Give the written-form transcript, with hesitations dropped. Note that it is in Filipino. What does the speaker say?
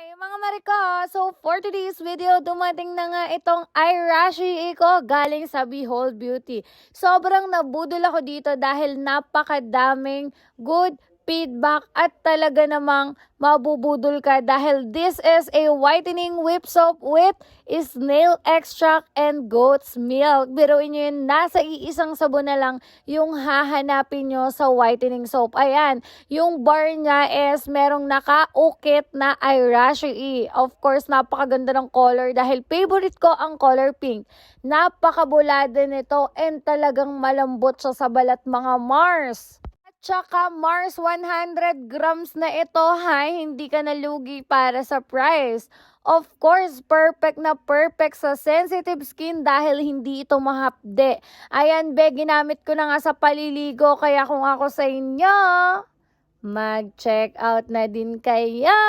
Hi mga Marika! So for today's video, dumating na nga itong Irashi ko galing sa Behold Beauty. Sobrang nabudol ako dito dahil napakadaming good feedback at talaga namang mabubudol ka dahil this is a whitening whip soap with snail extract and goat's milk. Biruin nyo yun, nasa iisang sabon na lang yung hahanapin nyo sa whitening soap. Ayan, yung bar niya is merong nakaukit na Irashi. Of course, napakaganda ng color dahil favorite ko ang color pink. Napakabulada nito and talagang malambot siya sa balat mga Mars. At saka Mars 100 grams na ito ha, hindi ka nalugi para sa price. Of course, perfect na perfect sa sensitive skin dahil hindi ito mahapde. Ayan be, ginamit ko na nga sa paliligo kaya kung ako sa inyo, mag-check out na din kayo!